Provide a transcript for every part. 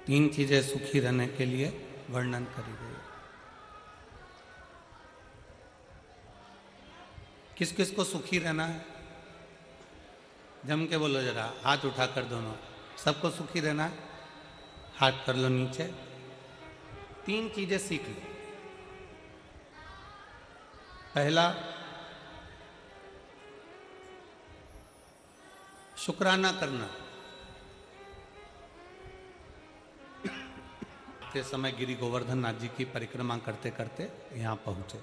तीन चीजें सुखी रहने के लिए वर्णन करी गई। किस किस को सुखी रहना है? जम के बोलो जरा, हाथ उठाकर दोनों। सबको सुखी रहना है? हाथ कर लो नीचे। तीन चीजें सीख लो। पहला, शुक्राना करना। ते समय गिरी गोवर्धन नाथ जी की परिक्रमा करते करते यहाँ पहुँचे।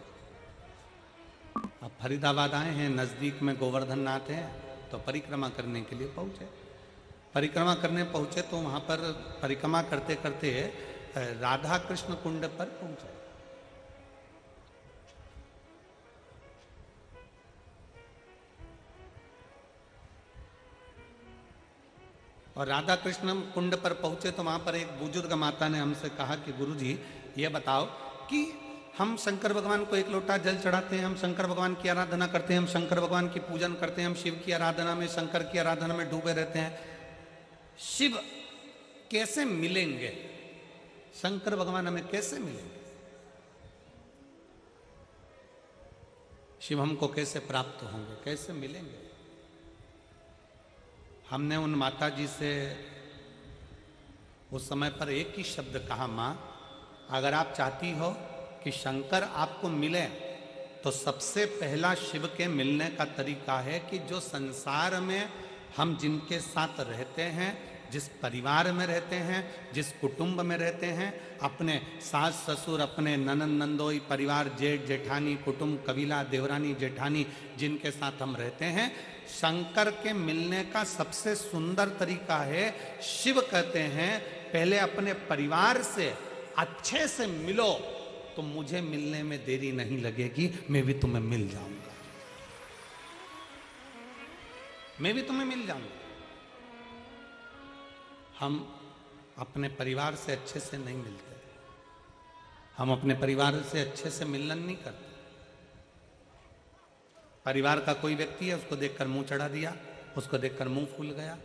अब फरीदाबाद आए हैं, नज़दीक में गोवर्धन नाथ हैं, तो परिक्रमा करने के लिए पहुँचे। परिक्रमा करने पहुँचे तो वहाँ पर परिक्रमा करते करते राधा कृष्ण कुंड पर पहुँचे। और राधा कृष्ण कुंड पर पहुंचे तो वहां पर एक बुजुर्ग माता ने हमसे कहा कि गुरुजी ये बताओ कि हम शंकर भगवान को एक लोटा जल चढ़ाते हैं, हम शंकर भगवान की आराधना करते हैं, हम शंकर भगवान की पूजन करते हैं, हम शिव की आराधना में, शंकर की आराधना में डूबे रहते हैं। शिव कैसे मिलेंगे? शंकर भगवान हमें कैसे मिलेंगे? शिव हमको कैसे प्राप्त होंगे, कैसे मिलेंगे? हमने उन माता जी से उस समय पर एक ही शब्द कहा, माँ अगर आप चाहती हो कि शंकर आपको मिले तो सबसे पहला शिव के मिलने का तरीका है कि जो संसार में हम जिनके साथ रहते हैं, जिस परिवार में रहते हैं, जिस कुटुंब में रहते हैं, अपने सास ससुर, अपने ननंद नंदोई, परिवार, जेठ जेठानी, कुटुंब, कबीला, देवरानी जेठानी, जिनके साथ हम रहते हैं, शंकर के मिलने का सबसे सुंदर तरीका है, शिव कहते हैं पहले अपने परिवार से अच्छे से मिलो तो मुझे मिलने में देरी नहीं लगेगी, मैं भी तुम्हें मिल जाऊंगा, मैं भी तुम्हें मिल जाऊंगा। हम अपने परिवार से अच्छे से नहीं मिलते, हम अपने परिवार से अच्छे से मिलन नहीं करते। परिवार का कोई व्यक्ति है, उसको देखकर मुंह चढ़ा दिया, उसको देखकर मुंह फूल गया।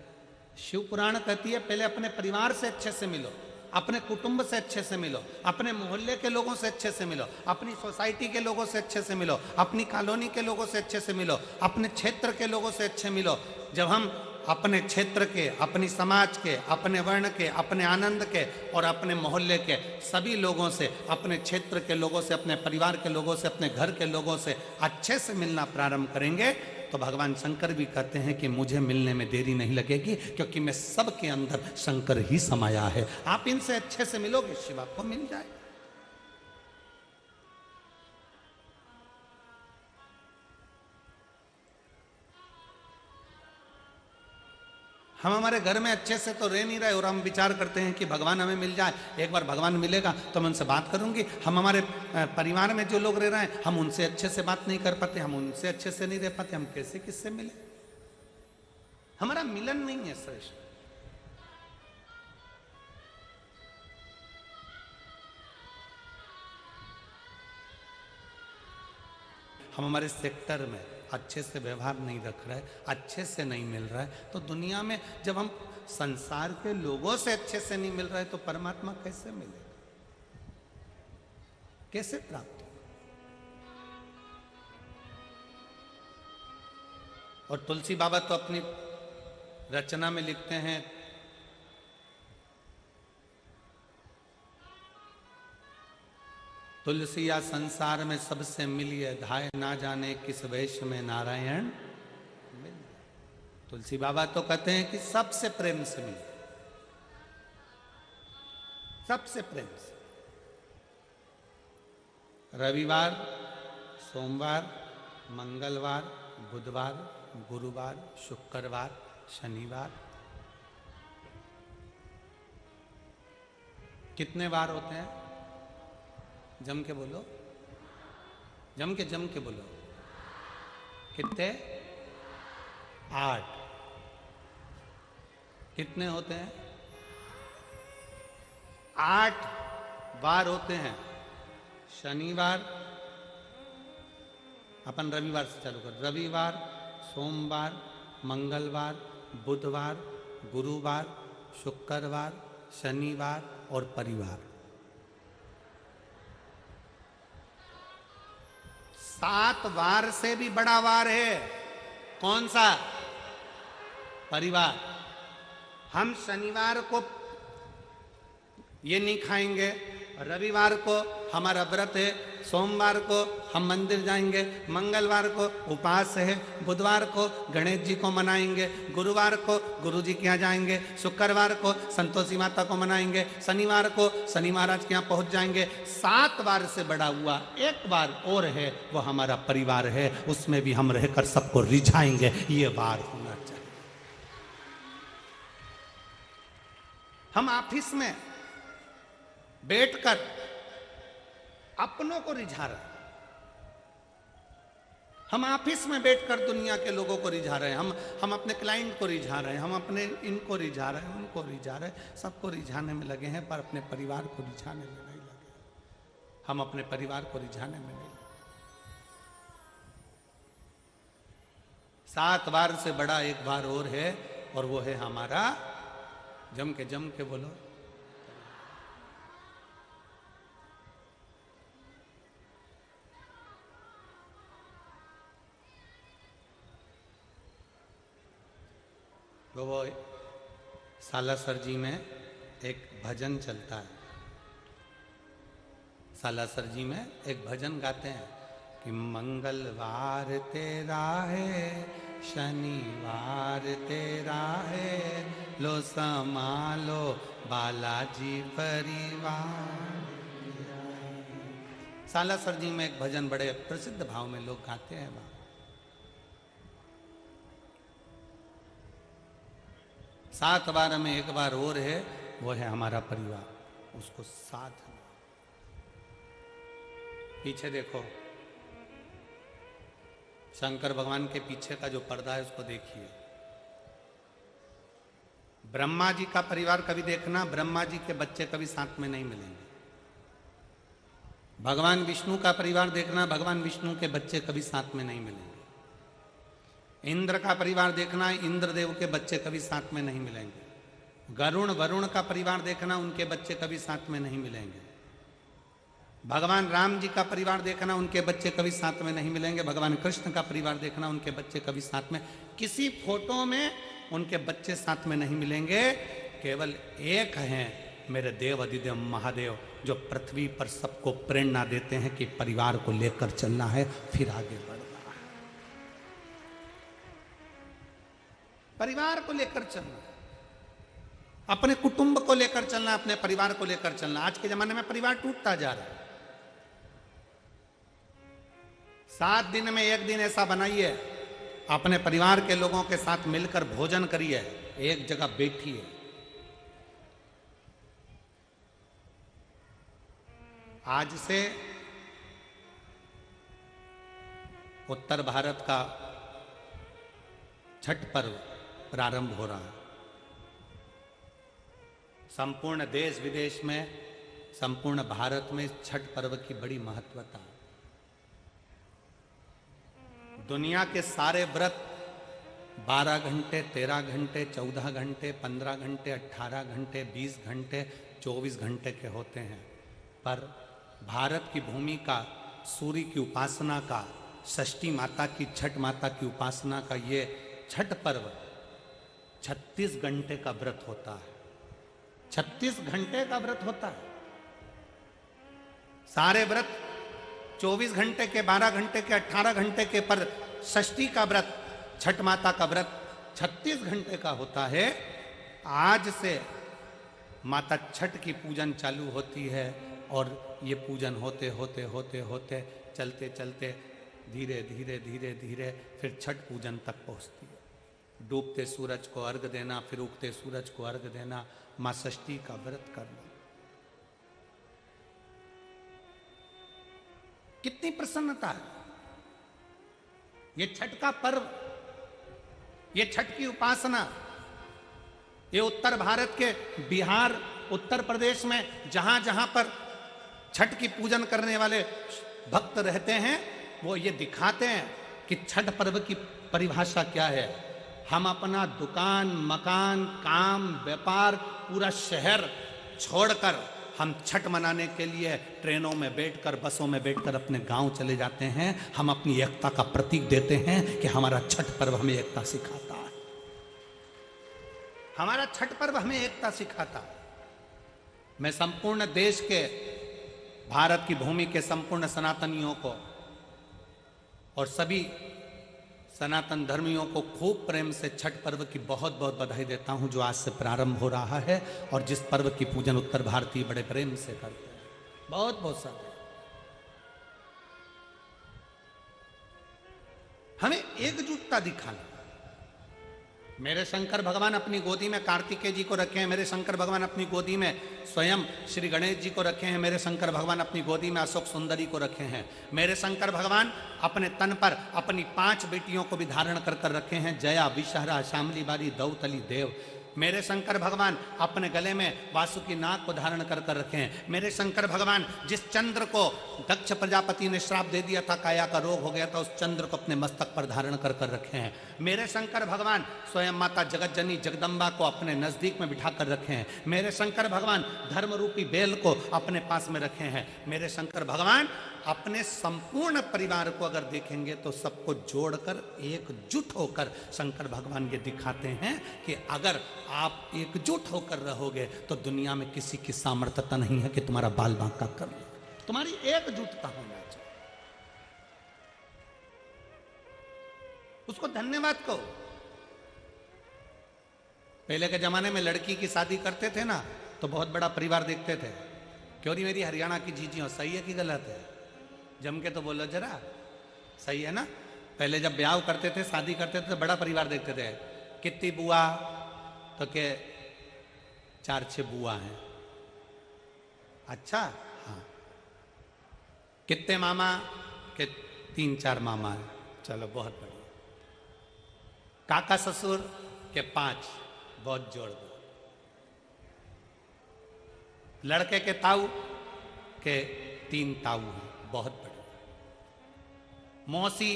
शिव पुराण कहती है पहले अपने परिवार से अच्छे से मिलो, अपने कुटुंब से अच्छे से मिलो, अपने मोहल्ले के लोगों से अच्छे से मिलो, अपनी सोसाइटी के लोगों से अच्छे से मिलो, अपनी कॉलोनी के लोगों से अच्छे से मिलो, अपने क्षेत्र के लोगों से अच्छे मिलो। जब हम अपने क्षेत्र के, अपनी समाज के, अपने वर्ण के, अपने आनंद के और अपने मोहल्ले के सभी लोगों से, अपने क्षेत्र के लोगों से, अपने परिवार के लोगों से, अपने घर के लोगों से अच्छे से मिलना प्रारंभ करेंगे तो भगवान शंकर भी कहते हैं कि मुझे मिलने में देरी नहीं लगेगी, क्योंकि मैं सबके अंदर शंकर ही समाया है। आप इनसे अच्छे से मिलोगे, शिव आपको मिल जाए। हम हमारे घर में अच्छे से तो रह नहीं रहे और हम विचार करते हैं कि भगवान हमें मिल जाए, एक बार भगवान मिलेगा तो मैं उनसे बात करूंगी। हम हमारे परिवार में जो लोग रह रहे हैं, हम उनसे अच्छे से बात नहीं कर पाते, हम उनसे अच्छे से नहीं रह पाते, हम कैसे किससे मिले? हमारा मिलन नहीं है श्रेष्ठ। हम हमारे सेक्टर में अच्छे से व्यवहार नहीं रख रहे, अच्छे से नहीं मिल रहा है, तो दुनिया में जब हम संसार के लोगों से अच्छे से नहीं मिल रहे तो परमात्मा कैसे मिलेगा, कैसे प्राप्त होगा? और तुलसी बाबा तो अपनी रचना में लिखते हैं, तुलसिया संसार में सबसे मिलिए, धाय ना जाने किस वेश में नारायण मिल। तुलसी बाबा तो कहते हैं कि सबसे प्रेम से मिले, सबसे प्रेम से। रविवार, सोमवार, मंगलवार, बुधवार, गुरुवार, शुक्रवार, शनिवार, कितने वार होते हैं? जम के बोलो, जम के बोलो। कितने? 8। कितने होते हैं? 8 वार होते हैं। शनिवार, अपन रविवार से चालू कर, रविवार, सोमवार, मंगलवार, बुधवार, गुरुवार, शुक्रवार, शनिवार और परिवार। 7 वार से भी बड़ा वार है। कौन सा? परिवार। हम शनिवार को ये नहीं खाएंगे, रविवार को हमारा व्रत है, सोमवार को हम मंदिर जाएंगे, मंगलवार को उपवास है, बुधवार को गणेश जी को मनाएंगे, गुरुवार को गुरु जी के यहाँ जाएंगे, शुक्रवार को संतोषी माता को मनाएंगे, शनिवार को शनि महाराज के यहाँ पहुंच जाएंगे। 7 वार से बड़ा हुआ एक वार और है, वो हमारा परिवार है। उसमें भी हम रहकर सबको रिझाएंगे। ये वार होना चाहिए। हम ऑफिस में बैठकर अपनों को रिझा रहे हैं। हम ऑफिस में बैठकर दुनिया के लोगों को रिझा रहे हैं। हम अपने क्लाइंट को रिझा रहे हैं, हम अपने इनको रिझा रहे हैं, उनको रिझा रहे हैं, सबको रिझाने में लगे हैं, पर अपने परिवार को रिझाने में नहीं लगे। हम अपने परिवार को रिझाने में नहीं लगे। 7 वार से बड़ा एक वार और है, और वो है हमारा, जम के बोलो, वो सालासर जी में एक भजन चलता है। सालासर जी में एक भजन गाते हैं कि मंगलवार तेरा है, शनिवार तेरा है, लो संभालो बालाजी परिवार। सालासर जी में एक भजन बड़े प्रसिद्ध भाव में लोग गाते हैं। 7 वार में एक बार और है, वो है हमारा परिवार। उसको साथ पीछे देखो, शंकर भगवान के पीछे का जो पर्दा है उसको देखिए। ब्रह्मा जी का परिवार कभी देखना, ब्रह्मा जी के बच्चे कभी साथ में नहीं मिलेंगे। भगवान विष्णु का परिवार देखना, भगवान विष्णु के बच्चे कभी साथ में नहीं मिलेंगे। इंद्र का परिवार देखना, इंद्रदेव के बच्चे कभी साथ में नहीं मिलेंगे। वरुण का परिवार देखना, उनके बच्चे कभी साथ में नहीं मिलेंगे। भगवान राम जी का परिवार देखना, उनके बच्चे कभी साथ में नहीं मिलेंगे। भगवान कृष्ण का परिवार देखना, उनके बच्चे कभी साथ में, किसी फोटो में उनके बच्चे साथ में नहीं मिलेंगे। केवल एक हैं मेरे देव अधिदेव महादेव, जो पृथ्वी पर सबको प्रेरणा देते हैं कि परिवार को लेकर चलना है, फिर आगे बढ़ना है। परिवार को लेकर चलना, अपने कुटुंब को लेकर चलना, अपने परिवार को लेकर चलना। आज के जमाने में परिवार टूटता जा रहा है। 7 दिन में एक दिन ऐसा बनाइए, अपने परिवार के लोगों के साथ मिलकर भोजन करिए, एक जगह बैठिए। आज से उत्तर भारत का छठ पर्व प्रारंभ हो रहा है। संपूर्ण देश विदेश में, संपूर्ण भारत में छठ पर्व की बड़ी महत्वता है। दुनिया के सारे व्रत 12 घंटे, 13 घंटे, 14 घंटे, 15 घंटे, 18 घंटे, 20 घंटे, 24 घंटे के होते हैं, पर भारत की भूमि का, सूर्य की उपासना का, षष्ठी माता की, छठ माता की उपासना का ये छठ पर्व 36 घंटे का व्रत होता है। 36 घंटे का व्रत होता है। सारे व्रत 24 घंटे के, 12 घंटे के, 18 घंटे के, पर षष्ठी का व्रत, छठ माता का व्रत 36 घंटे का होता है। आज से माता छठ की पूजन चालू होती है, और ये पूजन होते होते होते होते चलते चलते धीरे धीरे धीरे धीरे फिर छठ पूजन तक पहुंचती है। डूबते सूरज को अर्घ देना, फिर उगते सूरज को अर्घ देना, मां षष्ठी का व्रत करना। कितनी प्रसन्नता है। ये छठ का पर्व, ये छठ की उपासना, ये उत्तर भारत के बिहार, उत्तर प्रदेश में जहां जहां पर छठ की पूजन करने वाले भक्त रहते हैं, वो ये दिखाते हैं कि छठ पर्व की परिभाषा क्या है। हम अपना दुकान, मकान, काम, व्यापार, पूरा शहर छोड़कर हम छठ मनाने के लिए ट्रेनों में बैठकर, बसों में बैठकर अपने गांव चले जाते हैं। हम अपनी एकता का प्रतीक देते हैं कि हमारा छठ पर्व हमें एकता सिखाता है। हमारा छठ पर्व हमें एकता सिखाता है। मैं संपूर्ण देश के, भारत की भूमि के संपूर्ण सनातनियों को और सभी सनातन धर्मियों को खूब प्रेम से छठ पर्व की बहुत बहुत बधाई देता हूं, जो आज से प्रारंभ हो रहा है और जिस पर्व की पूजन उत्तर भारतीय बड़े प्रेम से करते हैं। बहुत बहुत सारे हमें एकजुटता दिखाना। मेरे शंकर भगवान अपनी गोदी में कार्तिकेय जी को रखे हैं, मेरे शंकर भगवान अपनी गोदी में स्वयं श्री गणेश जी को रखे हैं, मेरे शंकर भगवान अपनी गोदी में अशोक सुंदरी को रखे हैं, मेरे शंकर भगवान अपने तन पर अपनी 5 बेटियों को भी धारण कर कर रखे हैं, जया, विषहरा, शामली बारी, दौतली, देव। मेरे शंकर भगवान अपने गले में वासुकी नाग को धारण कर कर रखे हैं। मेरे शंकर भगवान जिस चंद्र को दक्ष प्रजापति ने श्राप दे दिया था, काया का रोग हो गया था, उस चंद्र को अपने मस्तक पर धारण कर कर रखे हैं। मेरे शंकर भगवान स्वयं माता जगतजनी जगदम्बा को अपने नजदीक में बिठा कर रखे हैं। मेरे शंकर भगवान धर्म रूपी बेल को अपने पास में रखे हैं। मेरे शंकर भगवान अपने संपूर्ण परिवार को अगर देखेंगे तो सबको जोड़कर एकजुट होकर शंकर भगवान ये दिखाते हैं कि अगर आप एकजुट होकर रहोगे तो दुनिया में किसी की सामर्थ्यता नहीं है कि तुम्हारा बाल बांका कर ले। तुम्हारी एकजुटता होना चाहिए। उसको धन्यवाद कहो। पहले के जमाने में लड़की की शादी करते थे ना तो बहुत बड़ा परिवार देखते थे। क्यों नहीं मेरी हरियाणा की जीजी हो, सही है कि गलत है? जम के तो बोलो जरा, सही है ना? पहले जब ब्याह करते थे, शादी करते थे तो बड़ा परिवार देखते थे। कितनी बुआ? तो के 4-6 बुआ हैं। अच्छा, हाँ। कितने मामा? के 3-4 मामा हैं। चलो बहुत बढ़िया। काका ससुर के 5, बहुत जोड़ दो। लड़के के ताऊ के 3 ताऊ हैं, बहुत बढ़िया। मौसी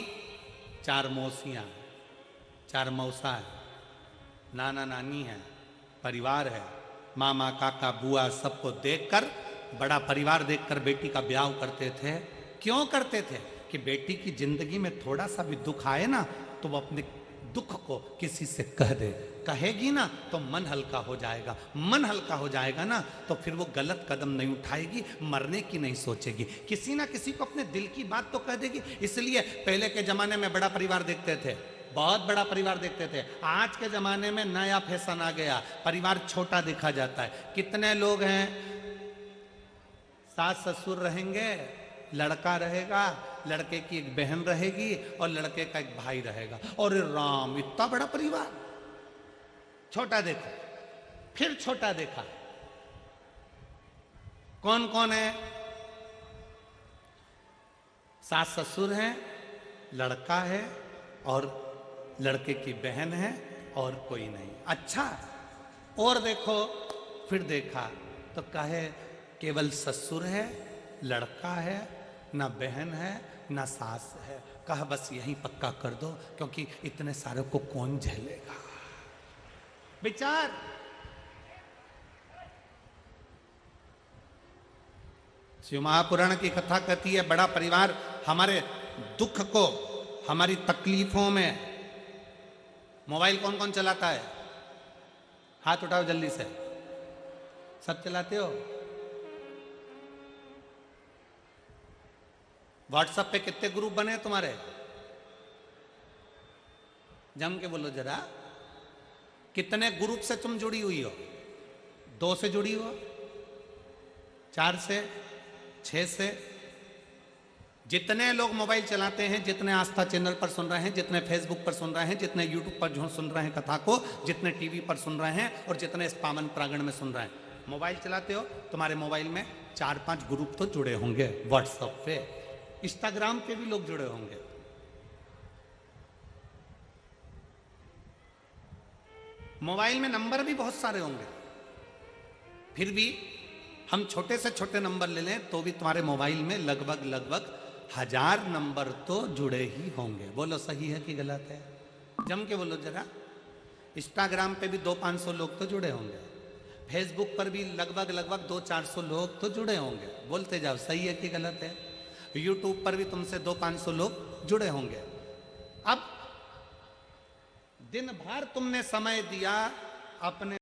4 मौसियां, 4 मौसा है, नाना नानी है, परिवार है, मामा काका बुआ सबको देखकर, बड़ा परिवार देखकर बेटी का ब्याह करते थे। क्यों करते थे? कि बेटी की जिंदगी में थोड़ा सा भी दुख आए ना तो वो अपने दुख को किसी से कह दे। कहेगी ना तो मन हल्का हो जाएगा। मन हल्का हो जाएगा ना तो फिर वो गलत कदम नहीं उठाएगी, मरने की नहीं सोचेगी, किसी ना किसी को अपने दिल की बात तो कह देगी। इसलिए पहले के जमाने में बड़ा परिवार देखते थे, बहुत बड़ा परिवार देखते थे। आज के जमाने में नया फैशन आ गया, परिवार छोटा देखा जाता है। कितने लोग हैं? सास ससुर रहेंगे, लड़का रहेगा, लड़के की एक बहन रहेगी और लड़के का एक भाई रहेगा। और राम, इतना बड़ा परिवार। छोटा देखो, फिर छोटा देखा। कौन कौन है? सास ससुर हैं, लड़का है और लड़के की बहन है और कोई नहीं। अच्छा, और देखो, फिर देखा तो कहे केवल ससुर है, लड़का है, ना बहन है, ना सास है। कहा बस यहीं पक्का कर दो, क्योंकि इतने सारे को कौन झेलेगा। विचार। शिव महापुराण की कथा कहती है, बड़ा परिवार हमारे दुख को, हमारी तकलीफों में। मोबाइल कौन कौन चलाता है? हाथ उठाओ जल्दी से। सब चलाते हो? व्हाट्सएप पे कितने ग्रुप बने हैं तुम्हारे? जम के बोलो जरा। कितने ग्रुप से तुम जुड़ी हुई हो? 2 से जुड़ी हो? 4 से? 6 से? जितने लोग मोबाइल चलाते हैं, जितने आस्था चैनल पर सुन रहे हैं, जितने फेसबुक पर सुन रहे हैं, जितने यूट्यूब पर जो सुन रहे हैं कथा को, जितने टीवी पर सुन रहे हैं और जितने इस पावन प्रांगण में सुन रहे हैं, मोबाइल चलाते हो, तुम्हारे मोबाइल में 4-5 ग्रुप तो जुड़े होंगे। व्हाट्सएप पे, इंस्टाग्राम पे भी लोग जुड़े होंगे। मोबाइल में नंबर भी बहुत सारे होंगे। फिर भी हम छोटे से छोटे नंबर ले लें तो भी तुम्हारे मोबाइल में लगभग 1000 नंबर तो जुड़े ही होंगे। बोलो सही है कि गलत है? जम के बोलो जरा। इंस्टाग्राम पे भी 200-500 लोग तो जुड़े होंगे, फेसबुक पर भी लगभग 200-400 लोग तो जुड़े होंगे। बोलते जाओ, सही है कि गलत है? यूट्यूब पर भी तुमसे 200-500 लोग जुड़े होंगे। अब दिन भर तुमने समय दिया अपने